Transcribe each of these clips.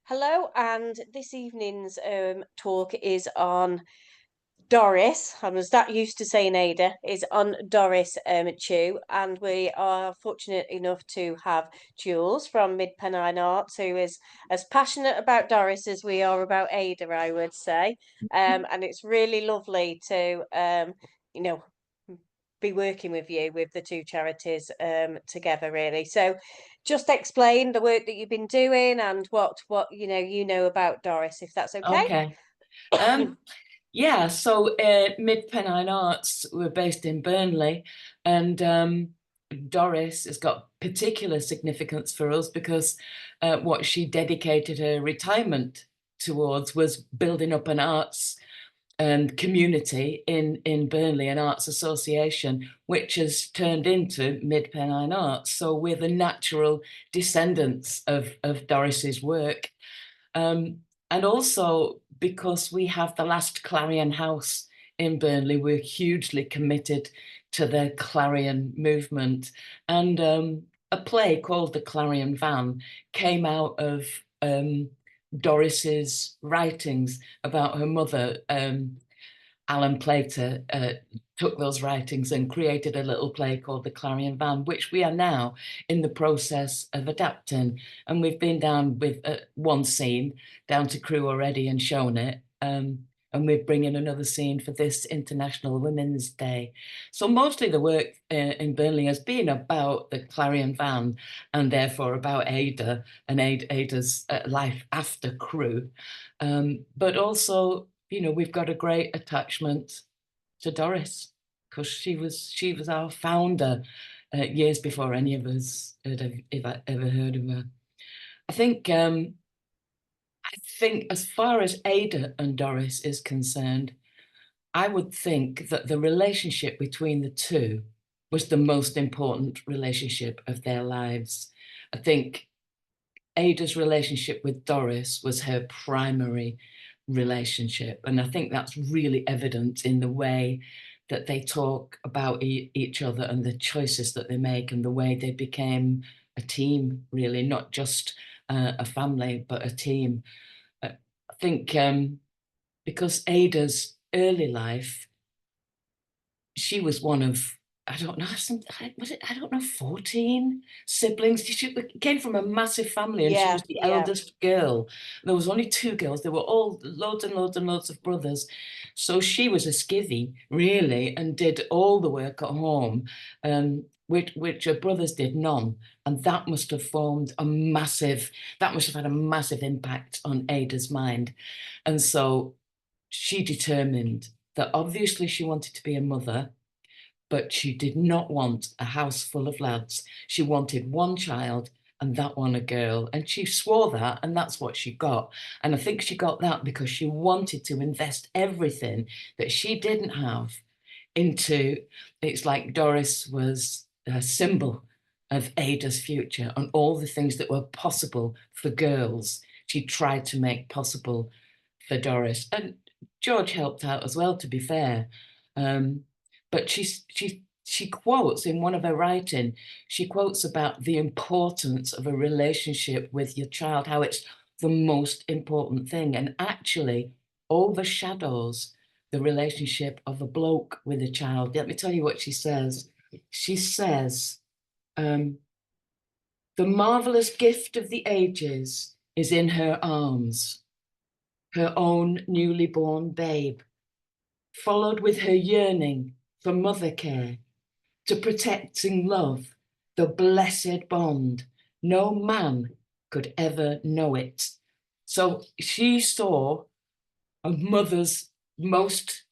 Hello, and this evening's talk is on Doris. I was that used to saying Ada, is on Doris Chew, and we are fortunate enough to have Jules from Mid Pennine Arts, who is as passionate about Doris as we are about Ada, I would say. And it's really lovely to you know, be working with you with the two charities together, really. So just explain the work that you've been doing and what you know about Doris, if that's okay. Okay. Um, yeah, so Mid Pennine Arts, we're based in Burnley, and Doris has got particular significance for us because what she dedicated her retirement towards was building up an arts community in Burnley, an arts association, which has turned into Mid Pennine Arts. So we're the natural descendants of Doris's work. Um, and also because we have the last Clarion house in Burnley, we're hugely committed to the Clarion movement. And a play called The Clarion Van came out of Doris's writings about her mother. Alan Plater took those writings and created a little play called The Clarion Van, which we are now in the process of adapting. And we've been down with one scene down to Crewe already and shown it. And we're bringing another scene for this International Women's Day. So mostly the work in Burnley has been about the Clarion Van and therefore about Ada and Ada's life after Crewe. But also, we've got a great attachment to Doris because she was our founder years before any of us had ever heard of her. I think as far as Ada and Doris is concerned, I would think that the relationship between the two was the most important relationship of their lives. I think Ada's relationship with Doris was her primary relationship. And I think that's really evident in the way that they talk about each other and the choices that they make and the way they became a team, really, not just a family, but a team. I think because Ada's early life, she was one of, I don't know, was it, I don't know, 14 siblings. She came from a massive family and she Yeah, was the yeah. eldest girl. There was only two girls. There were all loads and loads and loads of brothers. So she was a skivvy, really, and did all the work at home, which her brothers did none. And that must have that must have had a massive impact on Ada's mind. And so she determined that obviously she wanted to be a mother, but she did not want a house full of lads. She wanted one child and that one a girl. And she swore that, and that's what she got. And I think she got that because she wanted to invest everything that she didn't have into, it's like Doris was a symbol of Ada's future and all the things that were possible for girls. She tried to make possible for Doris. And George helped out as well, to be fair. Um, but she quotes in one of her writing, she quotes about the importance of a relationship with your child, how it's the most important thing, and actually overshadows the relationship of a bloke with a child. Let me tell you what she says. She says, the marvelous gift of the ages is in her arms, her own newly born babe, followed with her yearning for mother care, to protecting love, the blessed bond. No man could ever know it. So she saw a mother's most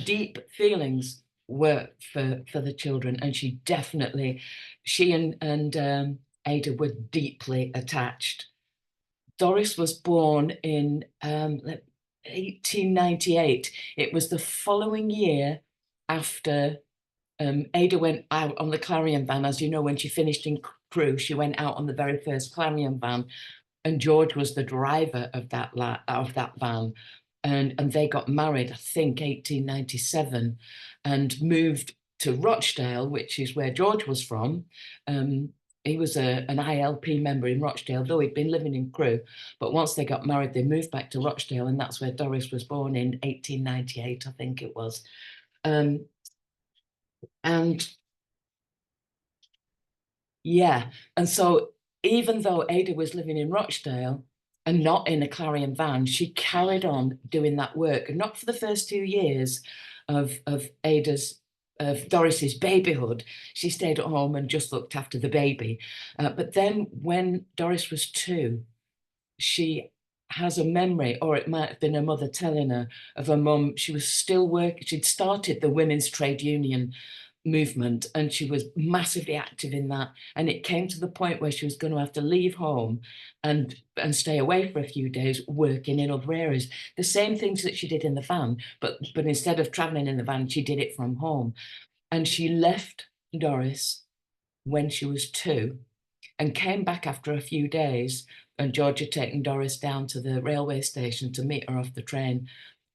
deep feelings were for the children, and she and Ada were deeply attached. Doris was born in 1898. It was the following year after Ada went out on the Clarion van. As you know, when she finished in Crewe, she went out on the very first Clarion van, and George was the driver of that van. And they got married, I think, 1897, and moved to Rochdale, which is where George was from, he was an ILP member in Rochdale, though he'd been living in Crewe. But once they got married, they moved back to Rochdale, and that's where Doris was born in 1898, I think it was. And yeah, and so even though Ada was living in Rochdale and not in a Clarion van, she carried on doing that work. And not for the first 2 years of Doris's babyhood. She stayed at home and just looked after the baby. But then when Doris was 2, she has a memory, or it might have been her mother telling her, of her mum. She was still working. She'd started the women's trade union movement, and she was massively active in that. And it came to the point where she was going to have to leave home and stay away for a few days working in other areas. The same things that she did in the van, but instead of traveling in the van, she did it from home. And she left Doris when she was 2 and came back after a few days, and George had taken Doris down to the railway station to meet her off the train.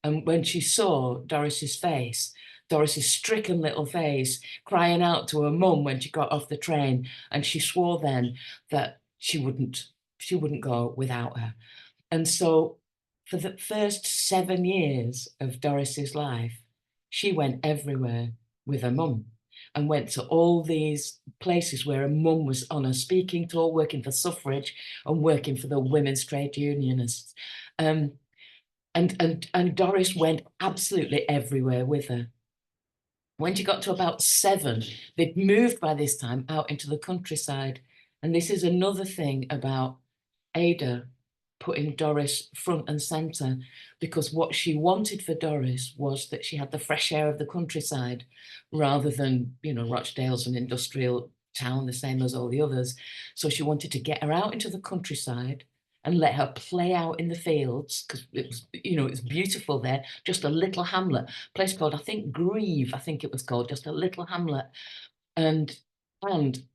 And when she saw Doris's face, Doris's stricken little face, crying out to her mum when she got off the train, and she swore then that she wouldn't go without her. And so for the first 7 years of Doris's life, she went everywhere with her mum and went to all these places where her mum was on a speaking tour, working for suffrage and working for the women's trade unionists. And Doris went absolutely everywhere with her. When she got to about 7, they'd moved by this time out into the countryside. And this is another thing about Ada putting Doris front and centre, because what she wanted for Doris was that she had the fresh air of the countryside rather than, Rochdale's an industrial town, the same as all the others. So she wanted to get her out into the countryside and let her play out in the fields, because it was, it was beautiful there. Just a little hamlet, place called, I think, Grieve, I think it was called, just a little hamlet. And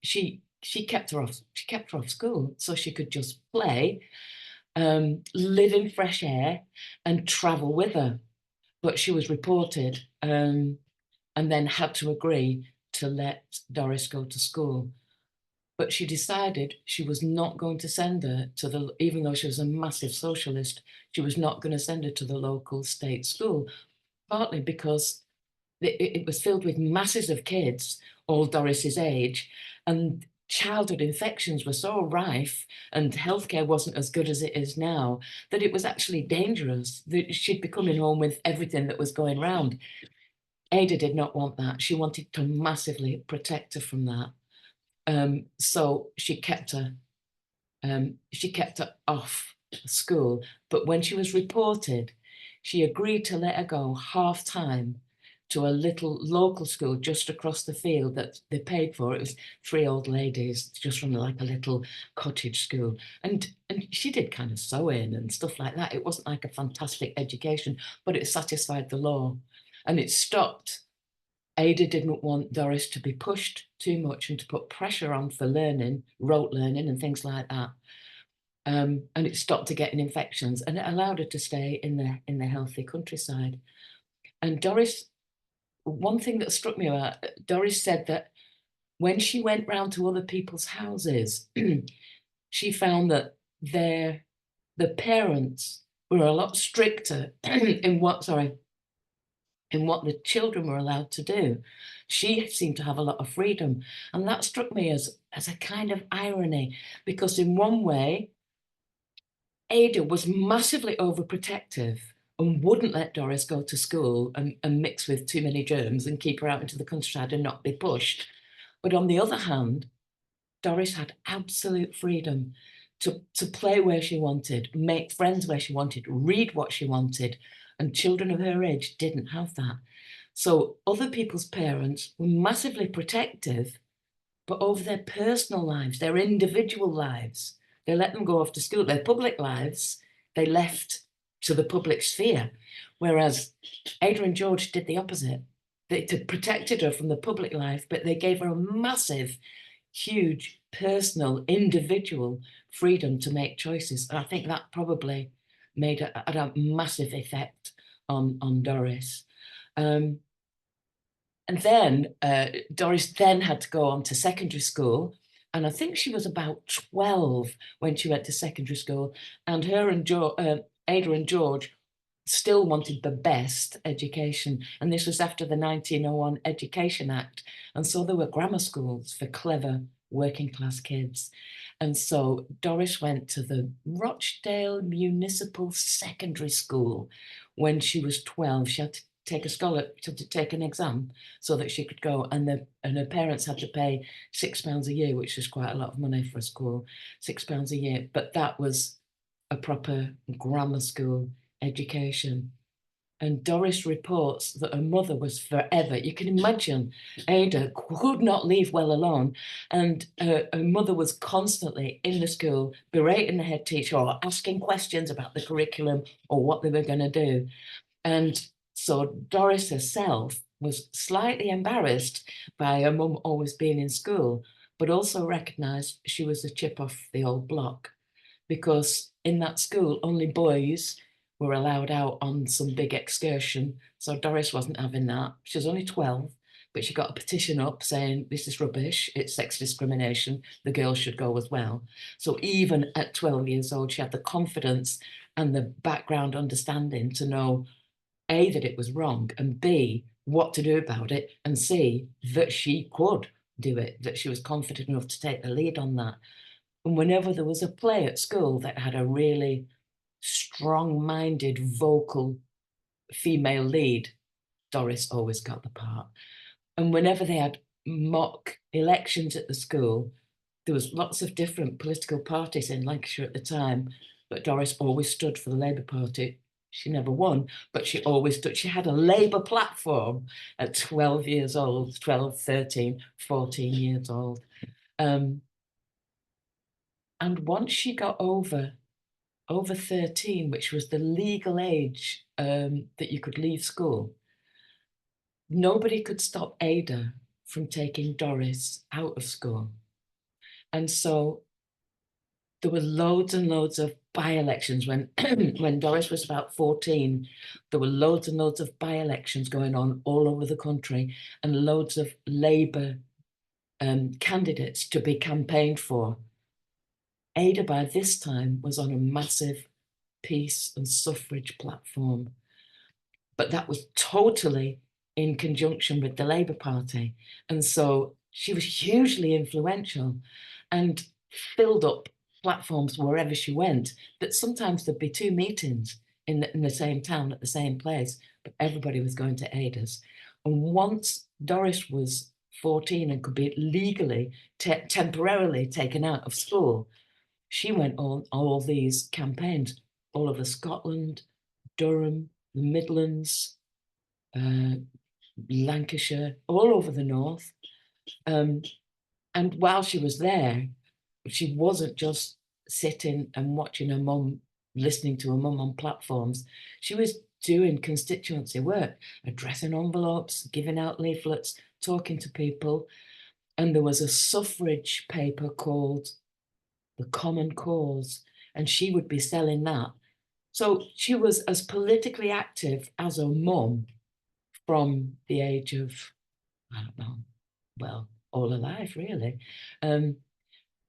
she kept her off school so she could just play, live in fresh air and travel with her. But she was reported, and then had to agree to let Doris go to school. But she decided she was not going to send her to even though she was a massive socialist, she was not going to send her to the local state school, partly because it was filled with masses of kids, all Doris's age, and childhood infections were so rife and healthcare wasn't as good as it is now that it was actually dangerous, that she'd be coming home with everything that was going round. Ada did not want that. She wanted to massively protect her from that. So she kept her off school. But when she was reported, she agreed to let her go half-time to a little local school just across the field that they paid for. It was 3 old ladies just from like a little cottage school. And she did kind of sewing and stuff like that. It wasn't like a fantastic education, but it satisfied the law. And it stopped. Ada didn't want Doris to be pushed too much and to put pressure on for learning, rote learning and things like that. And it stopped her getting infections, and it allowed her to stay in the healthy countryside. And Doris, one thing that struck me about Doris said that when she went round to other people's houses, she found that the parents were a lot stricter in what the children were allowed to do. She seemed to have a lot of freedom. And that struck me as a kind of irony, because in one way, Ada was massively overprotective and wouldn't let Doris go to school and mix with too many germs and keep her out into the countryside and not be pushed. But on the other hand, Doris had absolute freedom to play where she wanted, make friends where she wanted, read what she wanted, and children of her age didn't have that. So other people's parents were massively protective, but over their personal lives, their individual lives, they let them go off to school. Their public lives, they left to the public sphere. Whereas Ada and George did the opposite. They protected her from the public life, but they gave her a massive, huge, personal, individual freedom to make choices. And I think that probably made a massive effect on Doris. And then Doris then had to go on to secondary school, And I think she was about 12 when she went to secondary school. And her and Ada and George still wanted the best education. And this was after the 1901 Education Act. And so there were grammar schools for clever working class kids. And so Doris went to the Rochdale Municipal Secondary School when she was 12. She had to take a scholarship, to take an exam so that she could go. And her parents had to pay £6 a year, which was quite a lot of money for a school, £6 a year. But that was a proper grammar school education. And Doris reports that her mother was forever. You can imagine Ada could not leave well alone. And her mother was constantly in the school berating the head teacher or asking questions about the curriculum or what they were going to do. And so Doris herself was slightly embarrassed by her mum always being in school, but also recognised she was a chip off the old block, because in that school, only boys were allowed out on some big excursion. So Doris wasn't having that. She was only 12, but she got a petition up saying, this is rubbish, it's sex discrimination, the girls should go as well. So even at 12 years old, she had the confidence and the background understanding to know, A, that it was wrong, and B, what to do about it, and C, that she could do it, that she was confident enough to take the lead on that. And whenever there was a play at school that had a really strong-minded, vocal female lead, Doris always got the part. And whenever they had mock elections at the school, there was lots of different political parties in Lancashire at the time, but Doris always stood for the Labour Party. She never won, but she always stood. She had a Labour platform at 12 years old, 12, 13, 14 years old. And once she got over 13, which was the legal age that you could leave school, nobody could stop Ada from taking Doris out of school. And so there were loads and loads of by-elections when when Doris was about 14. There were loads and loads of by-elections going on all over the country, and loads of Labour candidates to be campaigned for. Ada by this time was on a massive peace and suffrage platform, but that was totally in conjunction with the Labour Party. And so she was hugely influential and filled up platforms wherever she went, that sometimes there'd be two meetings in the same town at the same place, but everybody was going to Ada's. And once Doris was 14 and could be legally temporarily taken out of school, she went on all these campaigns all over Scotland, Durham, the Midlands, Lancashire, all over the north. And while she was there, she wasn't just sitting and watching her mum, listening to her mum on platforms. She was doing constituency work, addressing envelopes, giving out leaflets, talking to people. And there was a suffrage paper called The Common Cause, and she would be selling that. So she was as politically active as her mum from the age of, I don't know, well, all her life, really.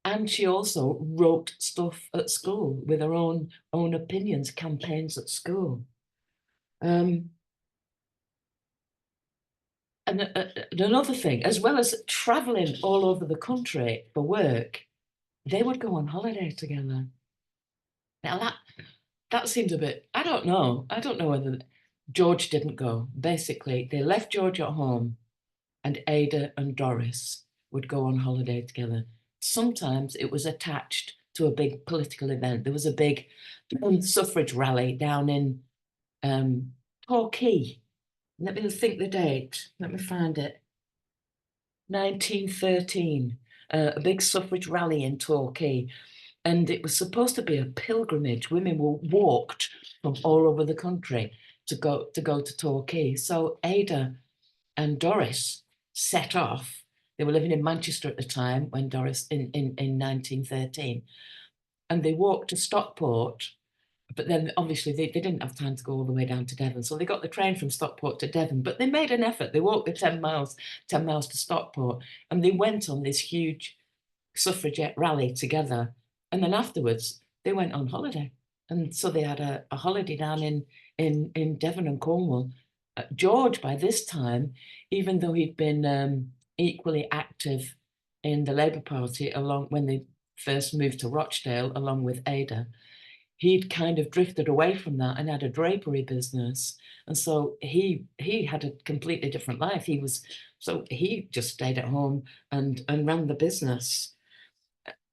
And she also wrote stuff at school with her own opinions, campaigns at school. And another thing, as well as traveling all over the country for work, they would go on holiday together. Now that seems a bit, I don't know whether George didn't go. Basically, they left George at home, and Ada and Doris would go on holiday together. Sometimes it was attached to a big political event. There was a big suffrage rally down in Torquay. Let me think the date. Let me find it. 1913, a big suffrage rally in Torquay. And it was supposed to be a pilgrimage. Women were walked from all over the country to go to Torquay. So Ada and Doris set off. They were living in Manchester at the time when Doris in 1913, and they walked to Stockport. But then obviously they didn't have time to go all the way down to Devon, so they got the train from Stockport to Devon. But they made an effort. They walked the 10 miles to Stockport, and they went on this huge suffragette rally together. And then afterwards, they went on holiday. And so they had a holiday down in Devon and Cornwall. George, by this time, even though he'd been equally active in the Labour Party along when they first moved to Rochdale, along with Ada, he'd kind of drifted away from that and had a drapery business. And so he had a completely different life. He just stayed at home and ran the business.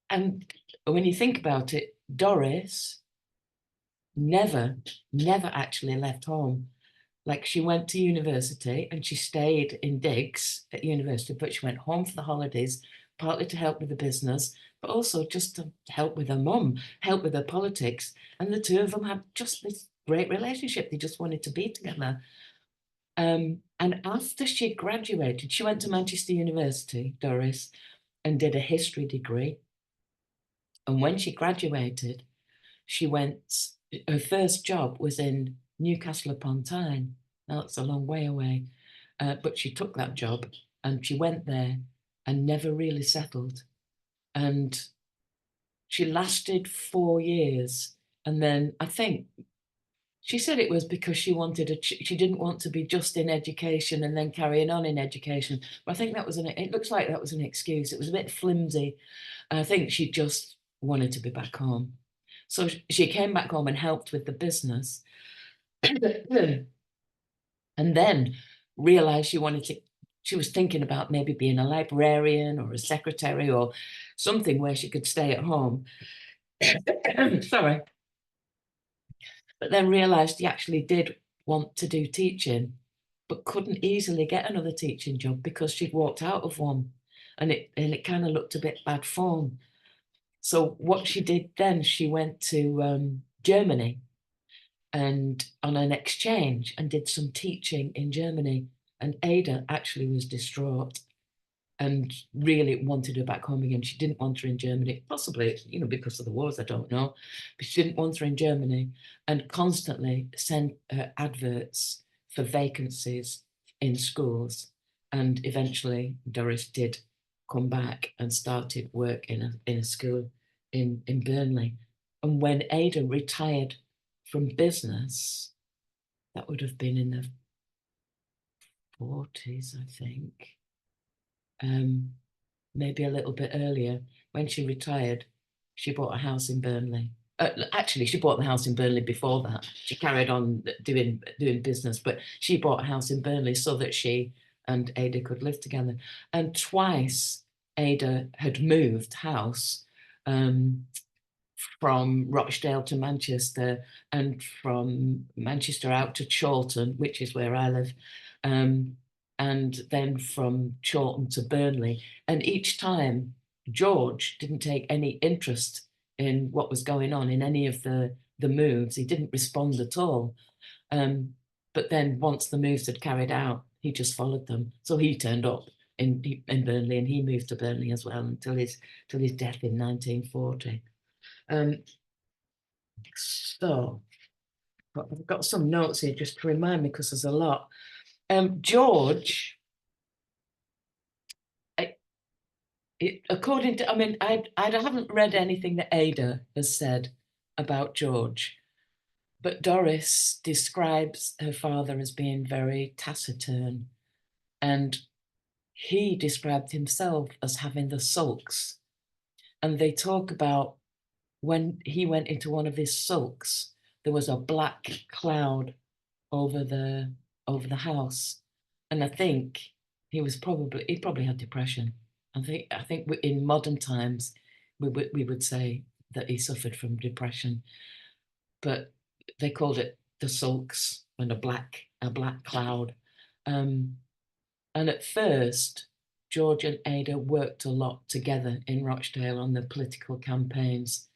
And when you think about it, Doris never actually left home. Like, she went to university and she stayed in digs at university, but she went home for the holidays, partly to help with the business, but also just to help with her mum, help with her politics. And the two of them had just this great relationship. They just wanted to be together. And after she graduated, she went to Manchester University, Doris, and did a history degree. And when she graduated, her first job was in Newcastle upon Tyne. Now, that's a long way away, but she took that job and she went there and never really settled. And she lasted 4 years. And then I think she said it was because she didn't want to be just in education and then carrying on in education. But I think it looks like that was an excuse. It was a bit flimsy. And I think she just wanted to be back home. So she came back home and helped with the business. And then realized she was thinking about maybe being a librarian or a secretary or something where she could stay at home. Sorry. But then realized she actually did want to do teaching, but couldn't easily get another teaching job because she'd walked out of one, and it kind of looked a bit bad form. So what she did then, she went to Germany and on an exchange and did some teaching in Germany. And Ada actually was distraught and really wanted her back home again. She didn't want her in Germany, possibly, because of the wars, I don't know, but she didn't want her in Germany, and constantly sent her adverts for vacancies in schools. And eventually Doris did come back and started work in a school in Burnley. And when Ada retired from business, that would have been in the 40s, I think. Maybe a little bit earlier. When she retired, she bought a house in Burnley. Actually, she bought the house in Burnley before that. She carried on doing business, but she bought a house in Burnley so that she and Ada could live together. And twice Ada had moved house, from Rochdale to Manchester, and from Manchester out to Chorlton, which is where I live, and then from Chorlton to Burnley. And each time George didn't take any interest in what was going on in any of the moves. He didn't respond at all. But then once the moves had carried out, he just followed them. So he turned up in Burnley, and he moved to Burnley as well until his death in 1940. So I've got some notes here just to remind me, because there's a lot. George, according to, I haven't read anything that Ada has said about George, but Doris describes her father as being very taciturn, and he described himself as having the sulks. And they talk about when he went into one of his sulks, there was a black cloud over the house, and I think he probably had depression. I think in modern times we would say that he suffered from depression, but they called it the sulks and a black cloud. And at first, George and Ada worked a lot together in Rochdale on the political campaigns.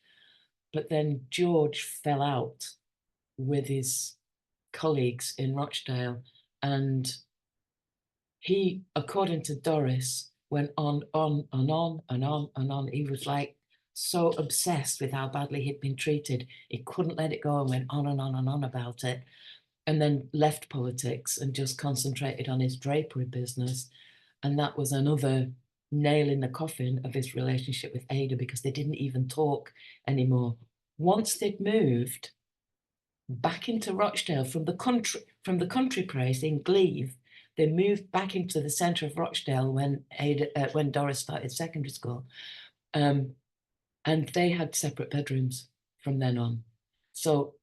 But then George fell out with his colleagues in Rochdale, and he, according to Doris, went on and on and on and on. He was like so obsessed with how badly he'd been treated. He couldn't let it go and went on and on and on about it, and then left politics and just concentrated on his drapery business. And that was another nail in the coffin of his relationship with Ada, because they didn't even talk anymore. Once they'd moved back into Rochdale from the country place in Glebe, they moved back into the centre of Rochdale when Doris started secondary school, and they had separate bedrooms from then on. So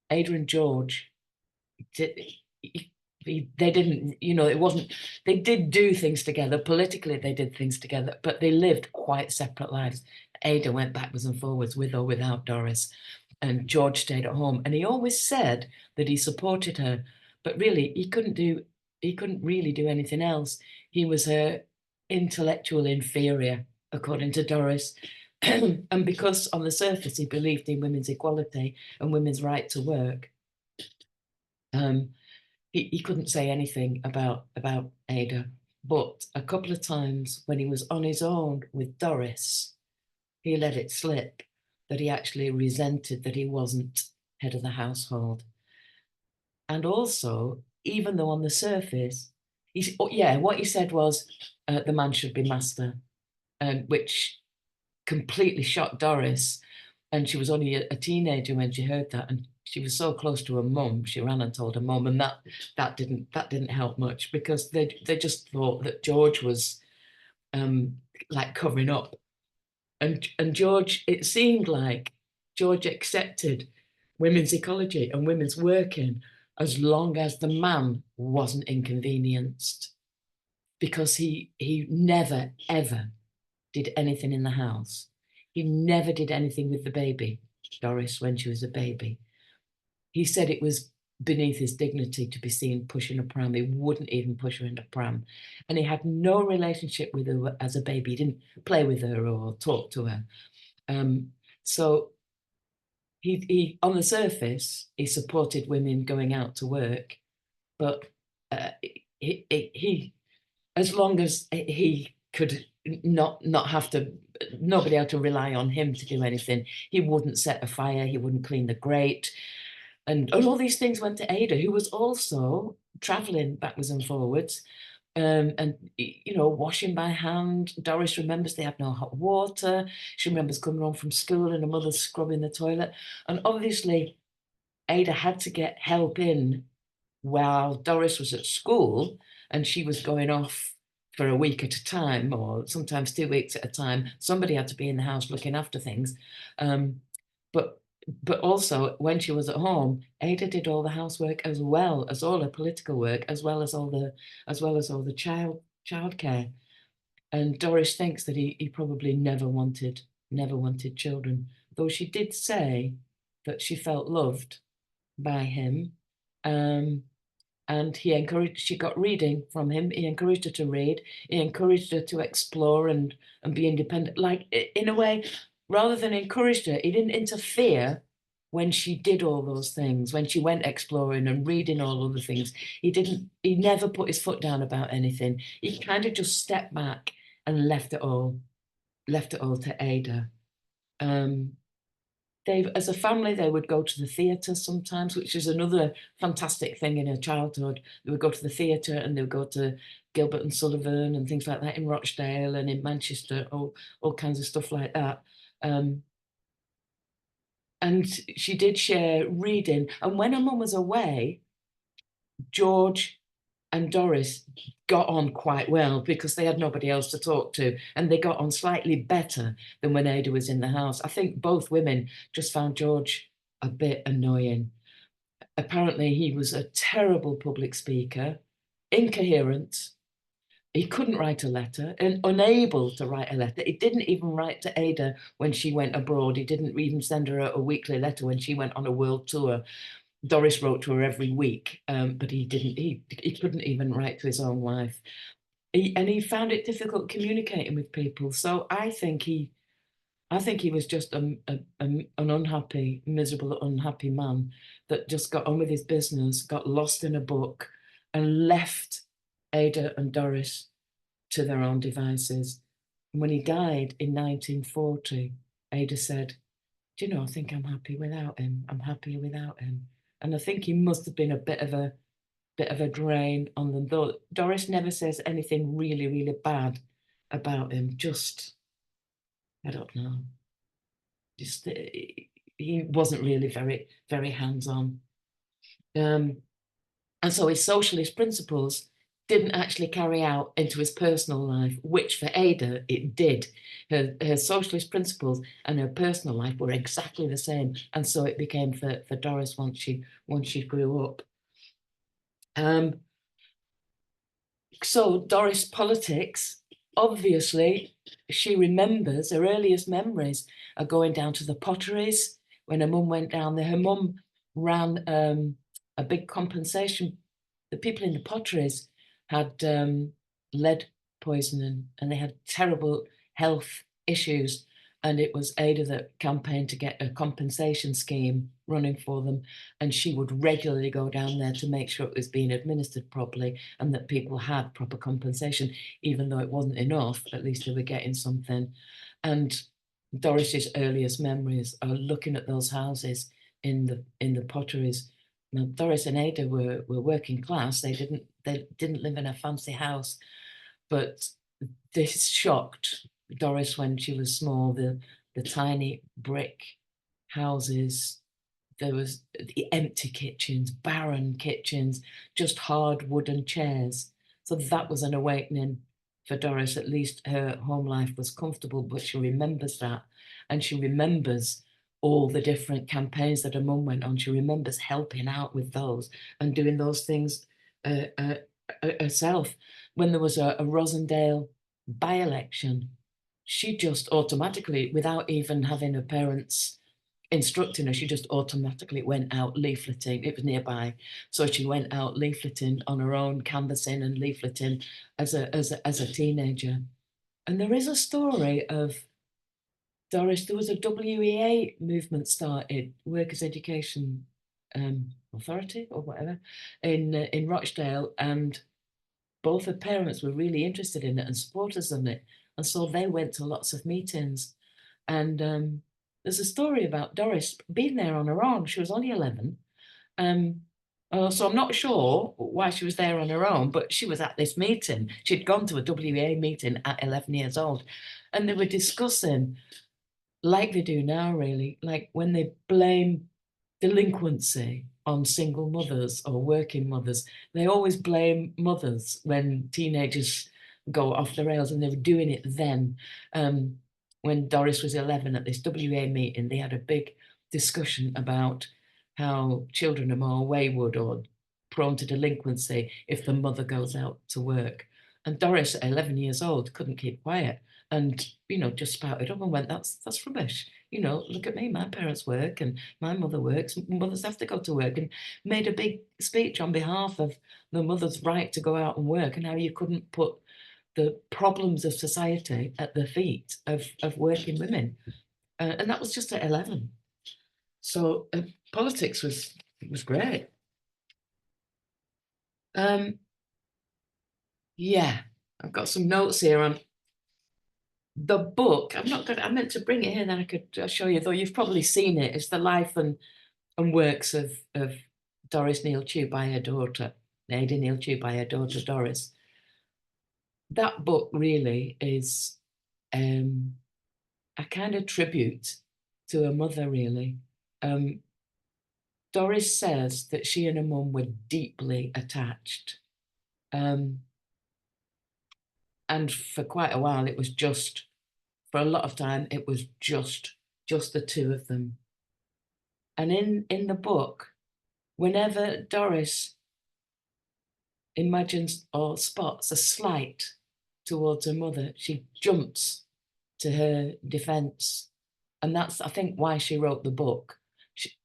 Ada and George they didn't, it wasn't, they did do things together. Politically, they did things together, but they lived quite separate lives. Ada went backwards and forwards with or without Doris, and George stayed at home. And he always said that he supported her, but really he couldn't really do anything else. He was her intellectual inferior, according to Doris. And because on the surface he believed in women's equality and women's right to work, he couldn't say anything about Ada. But a couple of times when he was on his own with Doris, he let it slip that he actually resented that he wasn't head of the household. And also, even though on the surface, what he said was the man should be master, which completely shocked Doris. And she was only a teenager when she heard that, and she was so close to her mum. She ran and told her mum, and that didn't help much, because they just thought that George was like covering up, and George, it seemed like George accepted women's ecology and women's working as long as the man wasn't inconvenienced, because he never ever did anything in the house. He never did anything with the baby, Doris, when she was a baby. He said it was beneath his dignity to be seen pushing a pram. He wouldn't even push her in a pram. And he had no relationship with her as a baby. He didn't play with her or talk to her. So he on the surface, he supported women going out to work, but he as long as he could not have to, nobody had to rely on him to do anything. He wouldn't set a fire, he wouldn't clean the grate. And all these things went to Ada, who was also traveling backwards and forwards, and washing by hand. Doris remembers they had no hot water. She remembers coming home from school and her mother scrubbing the toilet. And obviously, Ada had to get help in while Doris was at school, and she was going off for a week at a time, or sometimes 2 weeks at a time. Somebody had to be in the house looking after things. But also when she was at home, Ada did all the housework as well as all her political work, as well as all the childcare. And Doris thinks that he probably never wanted children, though she did say that she felt loved by him. And she got reading from him. He encouraged her to read. He encouraged her to explore and be independent. Like, in a way, rather than encouraged her, he didn't interfere when she did all those things, when she went exploring and reading all other things. He never put his foot down about anything. He kind of just stepped back and left it all to Ada. As a family, they would go to the theatre sometimes, which is another fantastic thing in her childhood. They would go to the theatre, and they would go to Gilbert and Sullivan and things like that in Rochdale and in Manchester, all kinds of stuff like that. And she did share reading. And when her mum was away, George and Doris got on quite well, because they had nobody else to talk to, and they got on slightly better than when Ada was in the house. I think both women just found George a bit annoying. Apparently he was a terrible public speaker, incoherent. He couldn't write a letter, and unable to write a letter. He didn't even write to Ada when she went abroad. He didn't even send her a weekly letter when she went on a world tour. Doris wrote to her every week, but he didn't. He couldn't even write to his own wife. He found it difficult communicating with people. So I think he was just an unhappy, miserable, unhappy man that just got on with his business, got lost in a book, and left Ada and Doris to their own devices. And when he died in 1940, Ada said, "Do you know, I think I'm happy without him. I'm happier without him." And I think he must have been a bit of a drain on them. Though Doris never says anything really, really bad about him. Just, I don't know. Just he wasn't really very hands-on. And so his socialist principles didn't actually carry out into his personal life, which for Ada, it did. Her socialist principles and her personal life were exactly the same. And so it became for Doris once she grew up. So Doris' politics, obviously, she remembers her earliest memories are going down to the potteries when her mum went down there. Her mum ran a big compensation. The people in the potteries had lead poisoning and they had terrible health issues. And it was Ada that campaigned to get a compensation scheme running for them. And she would regularly go down there to make sure it was being administered properly and that people had proper compensation, even though it wasn't enough, at least they were getting something. And Doris's earliest memories are looking at those houses in the potteries. Now, Doris and Ada were working class. They didn't live in a fancy house, but this shocked Doris when she was small. The tiny brick houses, there was the empty kitchens, barren kitchens, just hard wooden chairs. So that was an awakening for Doris. At least her home life was comfortable, but she remembers that. And she remembers all the different campaigns that her mum went on. She remembers helping out with those and doing those things herself. When there was a Rosendale by-election, she just automatically, without even having her parents instructing her, she just automatically went out leafleting. It was nearby, so she went out leafleting on her own, canvassing and leafleting as a teenager. And there is a story of Doris. There was a WEA movement started, Workers' Education Authority or whatever, in Rochdale, and both her parents were really interested in it and supporters of it, and so they went to lots of meetings. And there's a story about Doris being there on her own. She was only 11. So I'm not sure why she was there on her own, but she was at this meeting. She'd gone to a WA meeting at 11 years old, and they were discussing, like they do now, really, like when they blame delinquency on single mothers or working mothers. They always blame mothers when teenagers go off the rails, and they were doing it then. When Doris was 11 at this WA meeting, they had a big discussion about how children are more wayward or prone to delinquency if the mother goes out to work. And Doris, at 11 years old, couldn't keep quiet and, just spouted up and went, that's rubbish. Look at me, my parents work and my mother works, mothers have to go to work, and made a big speech on behalf of the mother's right to go out and work and how you couldn't put the problems of society at the feet of working women. And that was just at 11. So politics was great. Yeah, I've got some notes here on the book. I meant to bring it here, then I could show you, though you've probably seen it. It's the life and works of Doris Neild Chew by her daughter, Ada Nield Chew by her daughter, Doris. That book really is a kind of tribute to her mother, really. Doris says that she and her mum were deeply attached. And for quite a while, it was just, for a lot of time, it was just the two of them. And in the book, whenever Doris imagines or spots a slight towards her mother, she jumps to her defense. And that's, I think, why she wrote the book.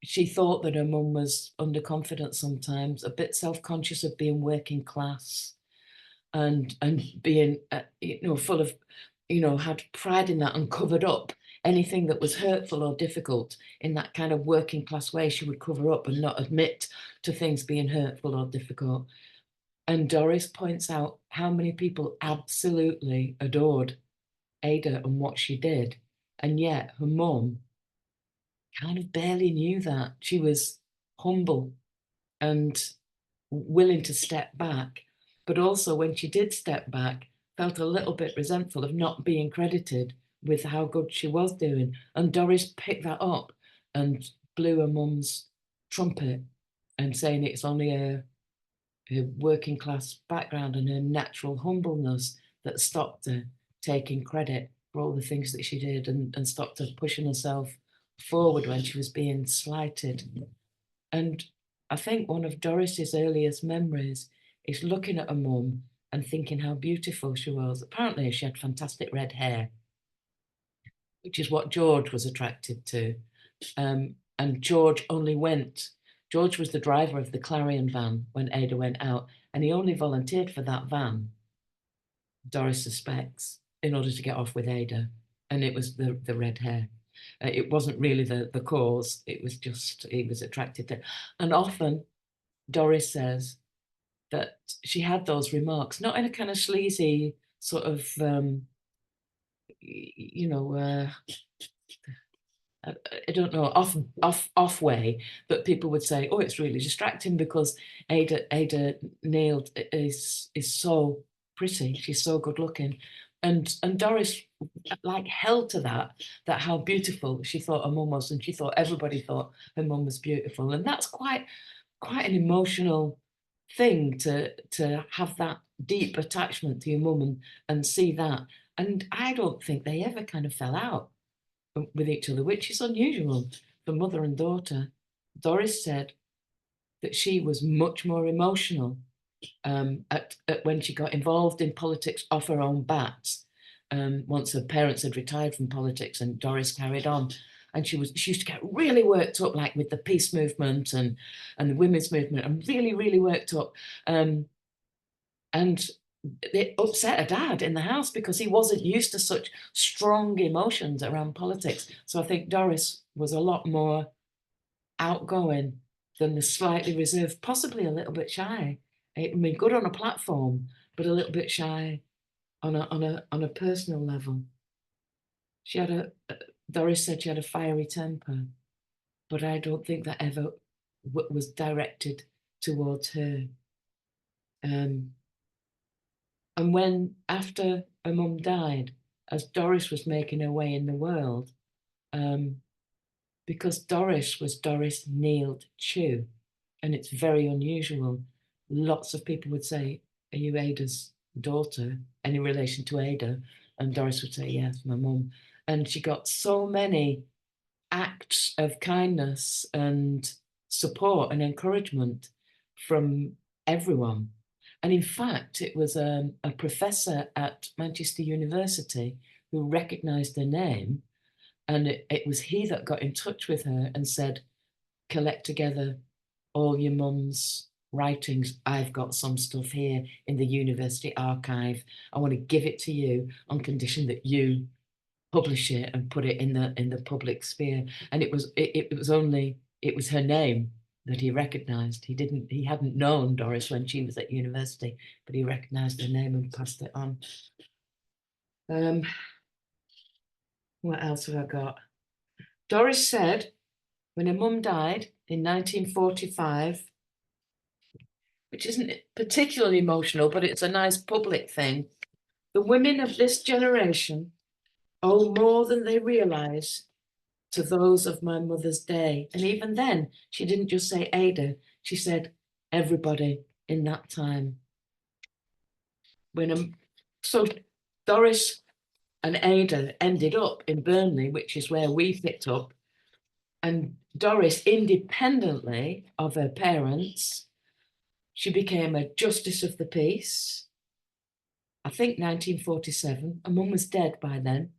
She thought that her mum was underconfident sometimes, a bit self-conscious of being working class and being, full of, had pride in that and covered up anything that was hurtful or difficult in that kind of working class way. She would cover up and not admit to things being hurtful or difficult. And Doris points out how many people absolutely adored Ada and what she did. And yet her mum kind of barely knew that. She was humble and willing to step back. But also when she did step back, felt a little bit resentful of not being credited with how good she was doing. And Doris picked that up and blew her mum's trumpet and saying it's only her working class background and her natural humbleness that stopped her taking credit for all the things that she did, and stopped her pushing herself forward when she was being slighted. And I think one of Doris's earliest memories is looking at her mum and thinking how beautiful she was. Apparently she had fantastic red hair, which is what George was attracted to. And George was the driver of the Clarion van when Ada went out, and he only volunteered for that van, Doris suspects, in order to get off with Ada. And it was the red hair. It wasn't really the cause, it was just, he was attracted to. And often Doris says that she had those remarks, not in a kind of sleazy sort of, I don't know, off way, but people would say, oh, it's really distracting because Ada Nield is so pretty, she's so good looking. And Doris like held to that how beautiful she thought her mum was, and she thought everybody thought her mum was beautiful. And that's quite an emotional thing to have that deep attachment to your mum and see that. And I don't think they ever kind of fell out with each other, which is unusual for mother and daughter. Doris said that she was much more emotional at when she got involved in politics off her own bat. Once her parents had retired from politics and Doris carried on. And she used to get really worked up, like with the peace movement and the women's movement, and really, really worked up. And it upset her dad in the house because he wasn't used to such strong emotions around politics. So I think Doris was a lot more outgoing than the slightly reserved, possibly a little bit shy. I mean, good on a platform, but a little bit shy on a personal level. She had Doris said she had a fiery temper, but I don't think that ever was directed towards her. And when, after her mum died, as Doris was making her way in the world, because Doris was Doris Neild Chew, and it's very unusual. Lots of people would say, are you Ada's daughter? Any relation to Ada? And Doris would say, yes, my mum. And she got so many acts of kindness and support and encouragement from everyone. And in fact, it was a professor at Manchester University who recognized her name. And it was he that got in touch with her and said, collect together all your mum's writings. I've got some stuff here in the university archive. I want to give it to you on condition that you publish it and put it in the public sphere. And it was her name that he recognized. He hadn't known Doris when she was at university, but he recognized her name and passed it on. What else have I got? Doris said when her mum died in 1945, which isn't particularly emotional, but it's a nice public thing, the women of this generation owe more than they realize to those of my mother's day. And even then, she didn't just say Ada, she said everybody in that time. So Doris and Ada ended up in Burnley, which is where we picked up. And Doris, independently of her parents, she became a justice of the peace, I think 1947. Her mum was dead by then.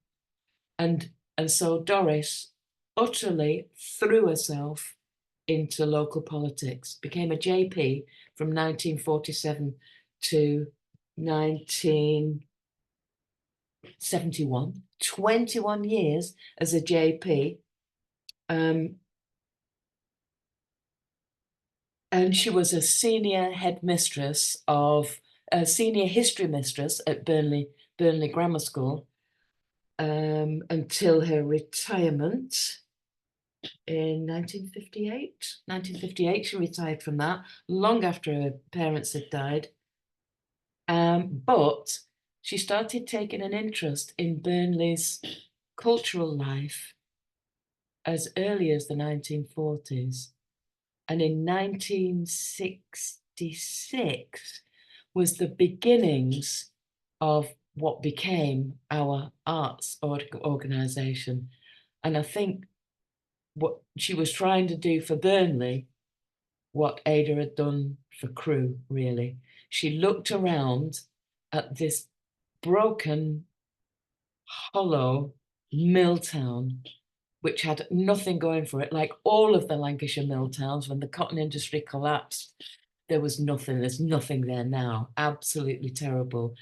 And so Doris utterly threw herself into local politics, became a JP from 1947 to 1971, 21 years as a JP. And she was a senior headmistress a senior history mistress at Burnley Grammar School until her retirement in 1958. 1958, she retired from that, long after her parents had died. But she started taking an interest in Burnley's cultural life as early as the 1940s. And in 1966 was the beginnings of what became our arts organisation. And I think what she was trying to do for Burnley, what Ada had done for Crewe, really. She looked around at this broken, hollow mill town, which had nothing going for it, like all of the Lancashire mill towns. When the cotton industry collapsed, there was nothing. There's nothing there now. Absolutely terrible.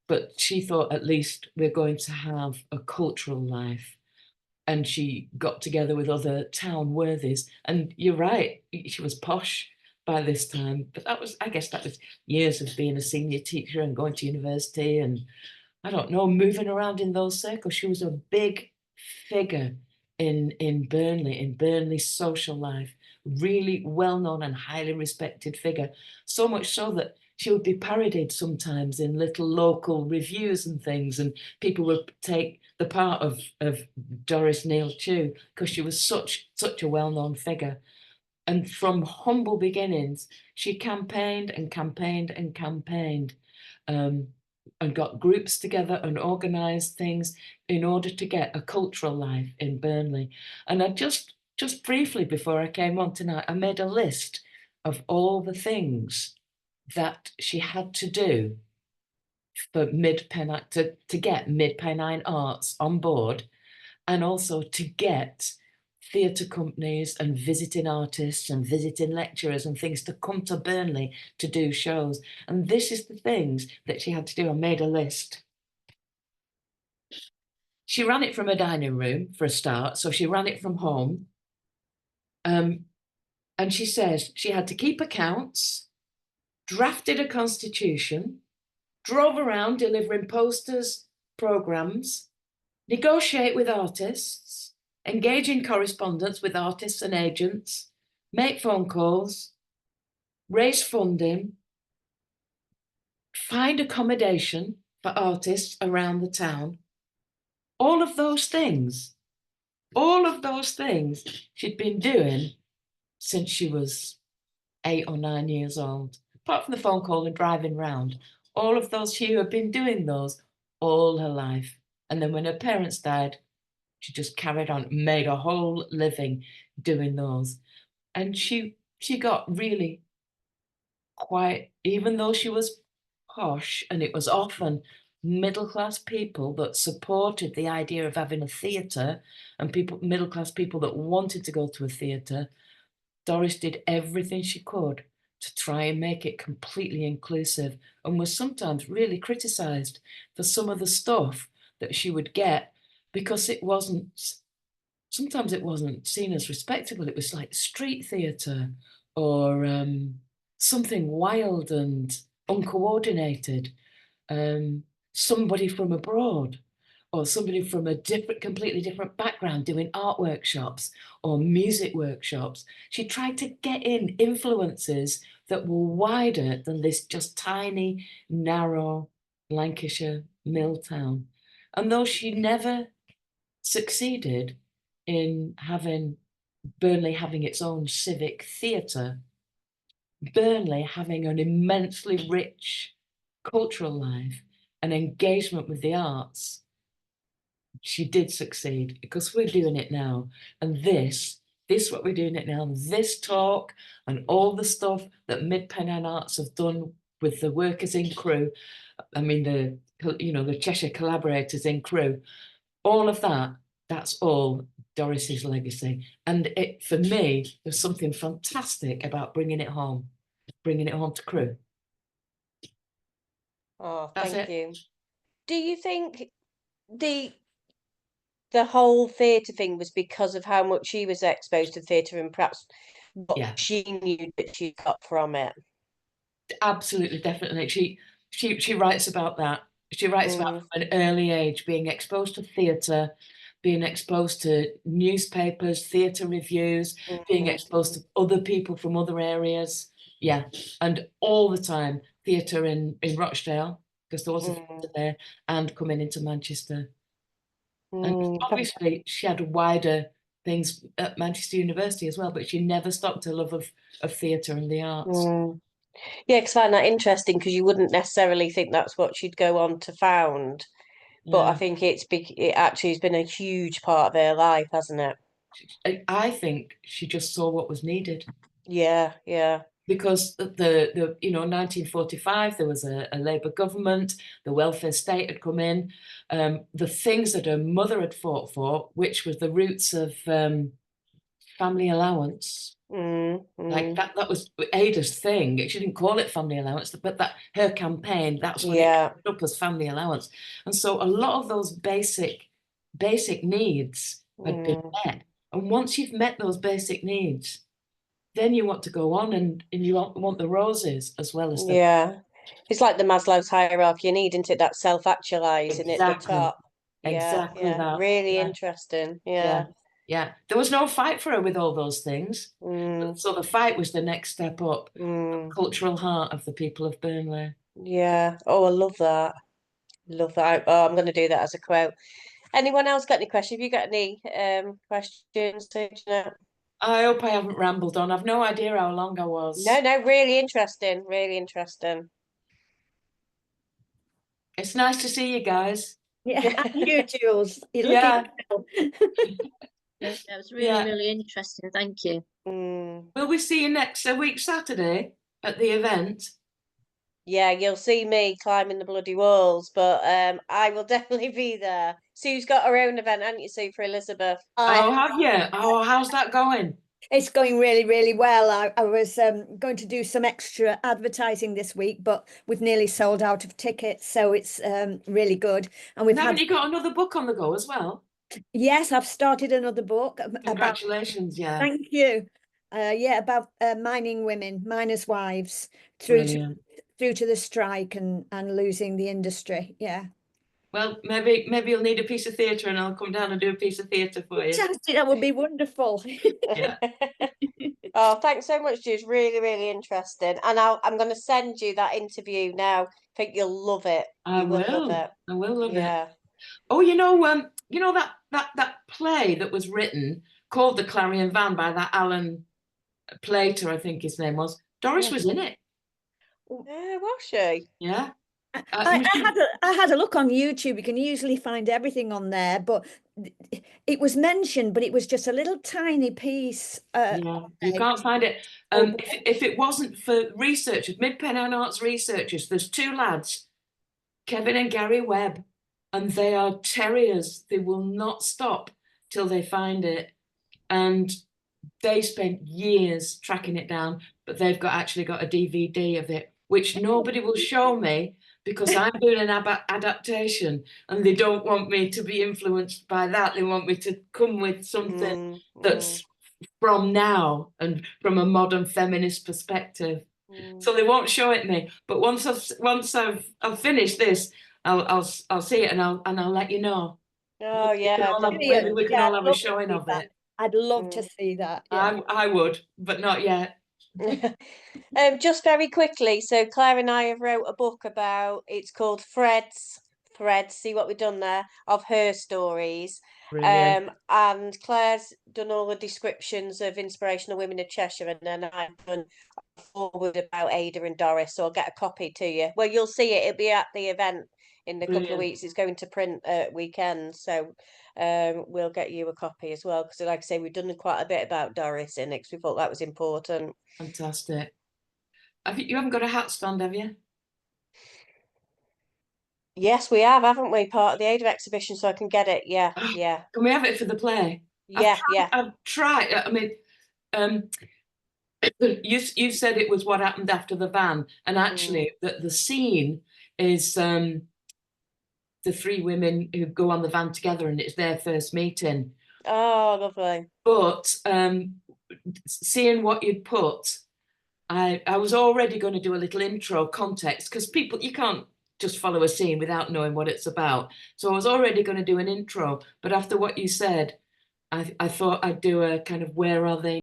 But she thought, at least we're going to have a cultural life. And she got together with other town worthies. And you're right, she was posh by this time. But that was, I guess that was years of being a senior teacher and going to university and, I don't know, moving around in those circles. She was a big figure in Burnley's social life, really well-known and highly respected figure. So much so that she would be parodied sometimes in little local reviews and things, and people would take the part of Doris Neild Chew because she was such a well-known figure. And from humble beginnings, she campaigned and campaigned and campaigned, and got groups together and organised things in order to get a cultural life in Burnley. And I just briefly before I came on tonight, I made a list of all the things that she had to do for to get Mid Pennine Arts on board, and also to get theatre companies and visiting artists and visiting lecturers and things to come to Burnley to do shows. And this is the things that she had to do. I made a list. She ran it from a dining room for a start, so she ran it from home. And she says she had to keep accounts, drafted a constitution, drove around delivering posters, programmes, negotiate with artists, engage in correspondence with artists and agents, make phone calls, raise funding, find accommodation for artists around the town. All of those things she'd been doing since she was 8 or 9 years old. Apart from the phone call and driving round, all of those, she had been doing those all her life. And then when her parents died, she just carried on, made a whole living doing those. And she got really quite, even though she was posh, and it was often middle-class people that supported the idea of having a theatre, and middle-class people that wanted to go to a theatre, Doris did everything she could to try and make it completely inclusive, and was sometimes really criticised for some of the stuff that she would get, because sometimes it wasn't seen as respectable. It was like street theatre or something wild and uncoordinated. Somebody from abroad or somebody from a completely different background doing art workshops or music workshops. She tried to get in influences that were wider than this just tiny, narrow Lancashire mill town. And though she never succeeded in having Burnley having its own civic theatre, Burnley having an immensely rich cultural life and engagement with the arts, she did succeed, because we're doing it now. And this what we're doing it now, this talk and all the stuff that Mid Pennine Arts have done with the workers in Crewe, I mean the Cheshire collaborators in Crewe, all of that, that's all Doris's legacy. And it, for me, there's something fantastic about bringing it home to Crewe. Oh, That's thank it. you. Do you think the the whole theatre thing was because of how much she was exposed to theatre and perhaps what Yeah, she knew that she got from it? absolutely, definitely. She writes about that. She writes about Mm, from an early age being exposed to theatre, being exposed to newspapers, theatre reviews, being exposed mm, to other people from other areas. Yeah, and all the time theatre in Rochdale. because there was a Mm. theatre there, and coming into Manchester. And Mm. obviously she had wider things at Manchester University as well, but she never stopped her love of theatre and the arts. Mm. Yeah, because I find that interesting because you wouldn't necessarily think that's what she'd go on to found, but I Yeah. think it actually has been a huge part of her life, hasn't it? I think she just saw what was needed, Yeah, yeah. because the 1945 there was a Labour government, the welfare state had come in, the things that her mother had fought for, which was the roots of family allowance. Mm, Like mm, that was Ada's thing. She didn't call it family allowance, but that her campaign, that's what it yeah. ended up as, family allowance. And so a lot of those basic needs had been Mm, met. And once you've met those basic needs, then you want to go on, and you want the roses as well as the yeah. It's like the Maslow's hierarchy you need, isn't it? That self-actualizing at the exactly, top. Yeah, exactly yeah. that. Really Yeah, interesting. yeah, Yeah. yeah. There was no fight for her with all those things. Mm, So the fight was the next step up, mm, cultural heart of the people of Burnley. yeah. Oh, I love that. Love that. Oh, I'm going to do that as a quote. Anyone else got any questions? Have you got any questions? I hope I haven't rambled on. I've no idea how long I No, was. no, really interesting. Really interesting. It's nice to see you guys. Yeah, and you, Jules. You're looking Yeah, well. Yeah, it was really, yeah. really interesting. Thank you. Mm. Will we see you next week Saturday at the event? Yeah, you'll see me climbing the bloody walls, but I will definitely be there. Sue's got her own event, hasn't you, Sue, for Elizabeth? Oh, have you? Oh, how's that going? It's going really, really well. I was going to do some extra advertising this week, but we've nearly sold out of tickets, so it's really good. And we've And haven't had, you got another book on the go as well? yes, I've started another book about, Congratulations, yeah. thank you. Yeah, about mining women, miners' wives, Brilliant. through to the strike and losing the industry. Yeah. Well, maybe you'll need a piece of theatre and I'll come down and do a piece of theatre for you. Fantastic, that would be wonderful. Yeah. Oh, thanks so much, Jude. Really, really interesting. And I'm going to send you that interview now. I think you'll love it. I You will love will. it. I will love it. Yeah. Oh, that play that was written called The Clarion Van by that Alan Plater, I think his name was. Doris Yeah. was in it. Was she? Yeah. I had a look on YouTube. You can usually find everything on there, but it was mentioned, but it was just a little tiny piece. Yeah, you can't find it. If it wasn't for researchers, Mid-Pennine Arts researchers, there's two lads, Kevin and Gary Webb, and they are terriers. They will not stop till they find it. And they spent years tracking it down, but they've actually got a DVD of it, which nobody will show me because I'm doing an adaptation, and they don't want me to be influenced by that. They want me to come with something Mm, that's from now and from a modern feminist perspective. mm. So they won't show it me. But once I've finished this, I'll see it, and I'll let you know. Oh, yeah. Maybe we can Yeah, all I'd have a love to showing see of that. it. I'd love to Mm. see that. Yeah. I would, but not yet. Just very quickly, so Claire and I have wrote a book about, it's called Threads, see what we've done there, of her stories. Brilliant. And Claire's done all the descriptions of inspirational women of Cheshire, and then I've done a forward about Ada and Doris, so I'll get a copy to you. Well, you'll see it, it'll be at the event in a couple of Brilliant. weeks. It's going to print weekend, so we'll get you a copy as well, because like I say, we've done quite a bit about Doris in it, because we thought that was important. Fantastic. You haven't got a hat stand, have you? Yes, we have, haven't we? Part of the Ada exhibition, so I can get it. Yeah, yeah, Can we have it for the play? yeah, yeah. I've tried. I mean, you said it was what happened after the van, and actually, the scene is the three women who go on the van together, and it's their first meeting. Oh, lovely. But seeing what you'd put, I was already going to do a little intro context, because people, you can't just follow a scene without knowing what it's about. So I was already going to do an intro, but after what you said, I thought I'd do a kind of where are they